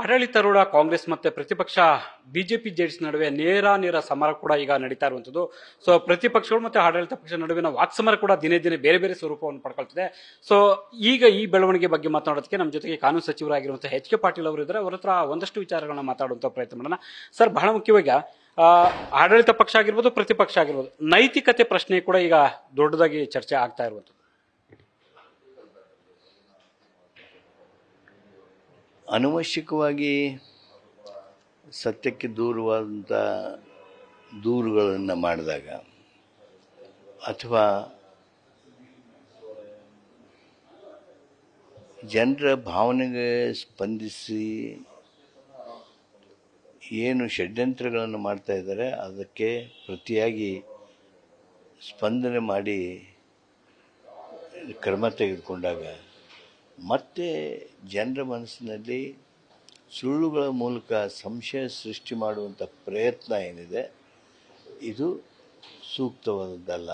ಆಡಳಿತಾರೂಢ ಕಾಂಗ್ರೆಸ್ ಮತ್ತೆ ಪ್ರತಿಪಕ್ಷ ಬಿಜೆಪಿ ಜೆಡಿಎಸ್ ನಡುವೆ ನೇರ ಸಮರ ಕೂಡ ಈಗ ನಡೀತಾ ಇರುವಂತದ್ದು. ಸೊ ಪ್ರತಿಪಕ್ಷಗಳು ಮತ್ತೆ ಆಡಳಿತ ಪಕ್ಷ ನಡುವಿನ ವಾಕ್ಸಮರ ಕೂಡ ದಿನೇ ದಿನೇ ಬೇರೆ ಬೇರೆ ಸ್ವರೂಪವನ್ನು ಪಡ್ಕೊಳ್ತಿದೆ. ಸೊ ಈಗ ಈ ಬೆಳವಣಿಗೆ ಬಗ್ಗೆ ಮಾತನಾಡೋದಕ್ಕೆ ನಮ್ಮ ಜೊತೆಗೆ ಕಾನೂನು ಸಚಿವರಾಗಿರುವಂತಹ ಎಚ್.ಕೆ. ಪಾಟೀಲ್ ಅವರು ಇದ್ದಾರೆ. ಅವರ ಹತ್ರ ಒಂದಷ್ಟು ವಿಚಾರಗಳನ್ನ ಮಾತಾಡುವಂತ ಪ್ರಯತ್ನ ಮಾಡೋಣ. ಸರ್, ಬಹಳ ಮುಖ್ಯವಾಗಿ ಆಡಳಿತ ಪಕ್ಷ ಆಗಿರ್ಬೋದು, ಪ್ರತಿಪಕ್ಷ ಆಗಿರ್ಬೋದು, ನೈತಿಕತೆ ಪ್ರಶ್ನೆ ಕೂಡ ಈಗ ದೊಡ್ಡದಾಗಿ ಚರ್ಚೆ ಆಗ್ತಾ ಇರುವಂತದ್ದು. ಅನವಶ್ಯಕವಾಗಿ ಸತ್ಯಕ್ಕೆ ದೂರವಾದಂಥ ದೂರುಗಳನ್ನು ಮಾಡಿದಾಗ ಅಥವಾ ಜನರ ಭಾವನೆಗೆ ಸ್ಪಂದಿಸಿ ಏನು ಷಡ್ಯಂತ್ರಗಳನ್ನು ಮಾಡ್ತಾ ಇದ್ದಾರೆ ಅದಕ್ಕೆ ಪ್ರತಿಯಾಗಿ ಸ್ಪಂದನೆ ಮಾಡಿ ಕ್ರಮ ತೆಗೆದುಕೊಂಡಾಗ ಮತ್ತೆ ಜನರ ಮನಸ್ಸಿನಲ್ಲಿ ಸುಳ್ಳುಗಳ ಮೂಲಕ ಸಂಶಯ ಸೃಷ್ಟಿ ಮಾಡುವಂಥ ಪ್ರಯತ್ನ ಏನಿದೆ ಇದು ಸೂಕ್ತವಾದದ್ದಲ್ಲ,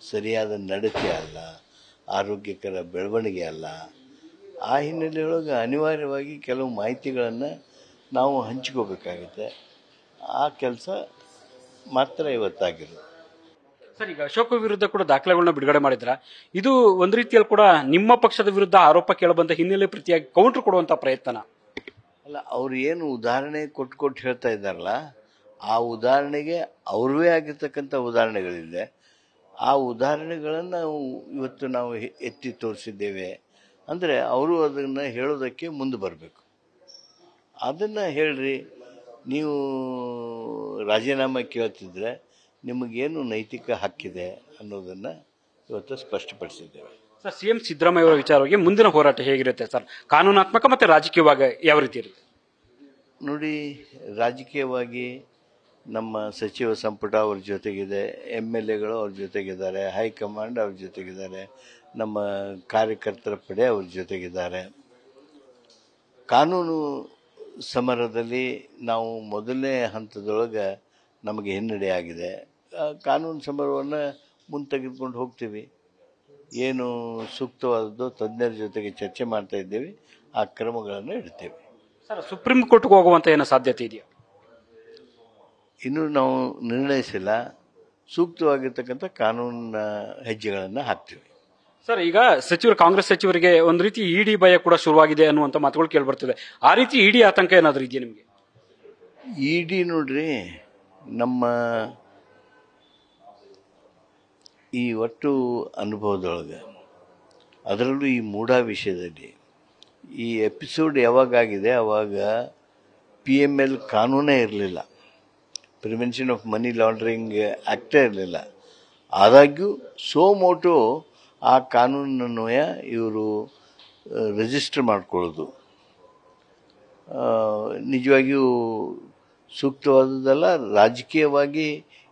ಸರಿಯಾದ ನಡತೆ ಅಲ್ಲ, ಆರೋಗ್ಯಕರ ಬೆಳವಣಿಗೆ ಅಲ್ಲ. ಆ ಹಿನ್ನೆಲೆಯೊಳಗೆ ಅನಿವಾರ್ಯವಾಗಿ ಕೆಲವು ಮಾಹಿತಿಗಳನ್ನು ನಾವು ಹಂಚ್ಕೋಬೇಕಾಗುತ್ತೆ. ಆ ಕೆಲಸ ಮಾತ್ರ ಇವತ್ತಾಗಿರೋದು. ಸರ್, ಈಗ ಅಶೋಕ್ ವಿರುದ್ಧ ಕೂಡ ದಾಖಲೆಗಳನ್ನ ಬಿಡುಗಡೆ ಮಾಡಿದ್ರ, ಇದು ಒಂದ್ ರೀತಿಯಲ್ಲಿ ಕೂಡ ನಿಮ್ಮ ಪಕ್ಷದ ವಿರುದ್ಧ ಆರೋಪ ಕೇಳಬಂದ ಹಿನ್ನೆಲೆ ಪ್ರತಿಯಾಗಿ ಕೌಂಟರ್ ಕೊಡುವಂತ ಪ್ರಯತ್ನ ಅಲ್ಲ. ಅವ್ರು ಏನು ಉದಾಹರಣೆ ಕೊಟ್ಟು ಹೇಳ್ತಾ ಇದ್ದಾರಲ್ಲ, ಆ ಉದಾಹರಣೆಗೆ ಅವ್ರವೇ ಆಗಿರ್ತಕ್ಕಂಥ ಉದಾಹರಣೆಗಳಿದೆ. ಆ ಉದಾಹರಣೆಗಳನ್ನು ಇವತ್ತು ನಾವು ಎತ್ತಿ ತೋರಿಸಿದ್ದೇವೆ ಅಂದರೆ ಅವರು ಅದನ್ನು ಹೇಳೋದಕ್ಕೆ ಮುಂದೆ ಬರಬೇಕು. ಅದನ್ನು ಹೇಳ್ರಿ, ನೀವು ರಾಜೀನಾಮೆ ಕೇಳ್ತಿದ್ರೆ ನಿಮಗೇನು ನೈತಿಕ ಹಕ್ಕಿದೆ ಅನ್ನೋದನ್ನು ಇವತ್ತು ಸ್ಪಷ್ಟಪಡಿಸಿದ್ದೇವೆ. ಸರ್, ಸಿಎಂ ಸಿದ್ದರಾಮಯ್ಯ ಅವರ ವಿಚಾರವಾಗಿ ಮುಂದಿನ ಹೋರಾಟ ಹೇಗಿರುತ್ತೆ ಸರ್? ಕಾನೂನಾತ್ಮಕ ಮತ್ತೆ ರಾಜಕೀಯವಾಗಿ ಯಾವ ರೀತಿ ಇರುತ್ತೆ? ನೋಡಿ, ರಾಜಕೀಯವಾಗಿ ನಮ್ಮ ಸಚಿವ ಸಂಪುಟ ಅವ್ರ ಜೊತೆಗಿದೆ, MLAಗಳು ಅವ್ರ ಜೊತೆಗಿದ್ದಾರೆ, ಹೈಕಮಾಂಡ್ ಅವ್ರ ಜೊತೆಗಿದ್ದಾರೆ, ನಮ್ಮ ಕಾರ್ಯಕರ್ತರ ಪಡೆ ಅವ್ರ ಜೊತೆಗಿದ್ದಾರೆ. ಕಾನೂನು ಸಮರದಲ್ಲಿ ನಾವು ಮೊದಲನೇ ಹಂತದೊಳಗೆ ನಮಗೆ ಹಿನ್ನಡೆ ಆಗಿದೆ. ಕಾನೂನು ಸಮರವನ್ನು ಮುಂದೆ ತೆಗೆದುಕೊಂಡು ಹೋಗ್ತೀವಿ. ಏನು ಸೂಕ್ತವಾದದ್ದು ತಜ್ಞರ ಜೊತೆಗೆ ಚರ್ಚೆ ಮಾಡ್ತಾ ಇದ್ದೇವೆ, ಆ ಕ್ರಮಗಳನ್ನು ಇಡ್ತೇವೆ. ಸರ್, ಸುಪ್ರೀಂ ಕೋರ್ಟ್ಗೆ ಹೋಗುವಂತ ಏನೋ ಸಾಧ್ಯತೆ ಇದೆಯಾ? ಇನ್ನೂ ನಾವು ನಿರ್ಣಯಿಸಿಲ್ಲ. ಸೂಕ್ತವಾಗಿರ್ತಕ್ಕಂಥ ಕಾನೂನಿನ ಹೆಜ್ಜೆಗಳನ್ನು ಹಾಕ್ತೀವಿ. ಸರ್, ಈಗ ಕಾಂಗ್ರೆಸ್ ಸಚಿವರಿಗೆ ಒಂದು ರೀತಿ ಇಡಿ ಭಯ ಕೂಡ ಶುರುವಾಗಿದೆ ಅನ್ನುವಂಥ ಮಾತುಗಳು ಕೇಳಿಬರ್ತಿದೆ. ಆ ರೀತಿ ಇಡಿ ಆತಂಕ ಏನಾದರೂ ಇದೆಯಾ ನಿಮಗೆ? ಇಡಿ ನೋಡ್ರಿ, ನಮ್ಮ ಈ ಒಟ್ಟು ಅನುಭವದೊಳಗೆ, ಅದರಲ್ಲೂ ಈ ಮೂಢಾ ವಿಷಯದಲ್ಲಿ ಈ ಎಪಿಸೋಡ್ ಯಾವಾಗಾಗಿದೆ ಆವಾಗ PML ಕಾನೂನೇ ಇರಲಿಲ್ಲ, ಪ್ರಿವೆನ್ಷನ್ ಆಫ್ ಮನಿ ಲಾಂಡ್ರಿಂಗ್ ಆ್ಯಕ್ಟೇ ಇರಲಿಲ್ಲ. ಆದಾಗ್ಯೂ ಸೋಮೋಟೋ ಆ ಕಾನೂನನ್ವಯ ಇವರು ರಿಜಿಸ್ಟರ್ ಮಾಡ್ಕೊಳ್ಳೋದು ನಿಜವಾಗಿಯೂ ಸೂಕ್ತವಾದದ್ದಲ್ಲ. ರಾಜಕೀಯವಾಗಿ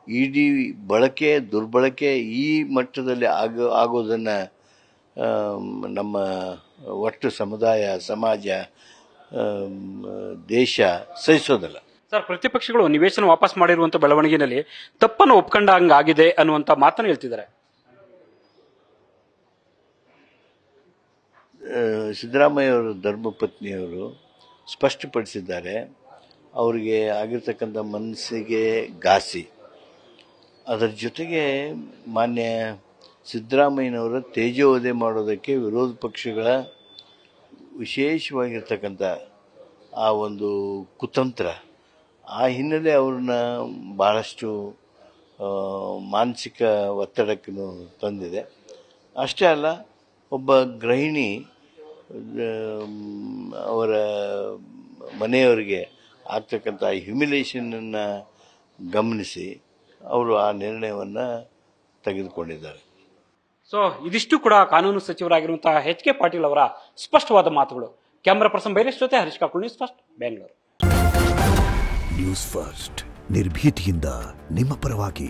ಇಡಿ ಬಳಕೆ ದುರ್ಬಳಕೆ ಈ ಮಟ್ಟದಲ್ಲಿ ಆಗೋದನ್ನು ನಮ್ಮ ಒಟ್ಟು ಸಮುದಾಯ, ಸಮಾಜ, ದೇಶ ಸಹಿಸೋದಿಲ್ಲ. ಸರ್, ಪ್ರತಿಪಕ್ಷಗಳು ನಿವೇಶನ ವಾಪಸ್ ಮಾಡಿರುವಂಥ ಬೆಳವಣಿಗೆಯಲ್ಲಿ ತಪ್ಪನ್ನು ಒಪ್ಕೊಂಡಂಗಾಗಿದೆ ಅನ್ನುವಂಥ ಮಾತನ್ನು ಹೇಳ್ತಿದ್ದಾರೆ. ಸಿದ್ದರಾಮಯ್ಯವರ ಧರ್ಮಪತ್ನಿಯವರು ಸ್ಪಷ್ಟಪಡಿಸಿದ್ದಾರೆ. ಅವರಿಗೆ ಆಗಿರ್ತಕ್ಕಂಥ ಮನಸ್ಸಿಗೆ ಘಾಸಿ. ಅದರ ಜೊತೆಗೆ ಮಾನ್ಯ ಸಿದ್ದರಾಮಯ್ಯನವರ ತೇಜೋವಧೆ ಮಾಡೋದಕ್ಕೆ ವಿರೋಧ ಪಕ್ಷಗಳ ವಿಶೇಷವಾಗಿರ್ತಕ್ಕಂಥ ಆ ಒಂದು ಕುತಂತ್ರ, ಆ ಹಿನ್ನೆಲೆ ಅವ್ರನ್ನ ಭಾಳಷ್ಟು ಮಾನಸಿಕ ಒತ್ತಡಕ್ಕೂ ತಂದಿದೆ. ಅಷ್ಟೇ ಅಲ್ಲ, ಒಬ್ಬ ಗೃಹಿಣಿ ಅವರ ಮನೆಯವರಿಗೆ ಆಗ್ತಕ್ಕಂಥ ಹ್ಯುಮಿಲೇಷನನ್ನು ಗಮನಿಸಿ ಅವರು ಆ ನಿರ್ಣಯವನ್ನು ತೆಗೆದುಕೊಂಡಿದ್ದಾರೆ. ಸೊ ಇದಿಷ್ಟು ಕೂಡ ಕಾನೂನು ಸಚಿವರಾಗಿರುವಂತಹ ಎಚ್.ಕೆ. ಪಾಟೀಲ್ ಅವರ ಸ್ಪಷ್ಟವಾದ ಮಾತುಗಳು. ಕ್ಯಾಮರಾ ಪರ್ಸನ್ ಬೈರೇಶ್ ಜೊತೆ Harish Kakul, news first, Bengaluru. News first ನಿರ್ಭೀತಿಯಿಂದ ನಿಮ್ಮ ಪರವಾಗಿ.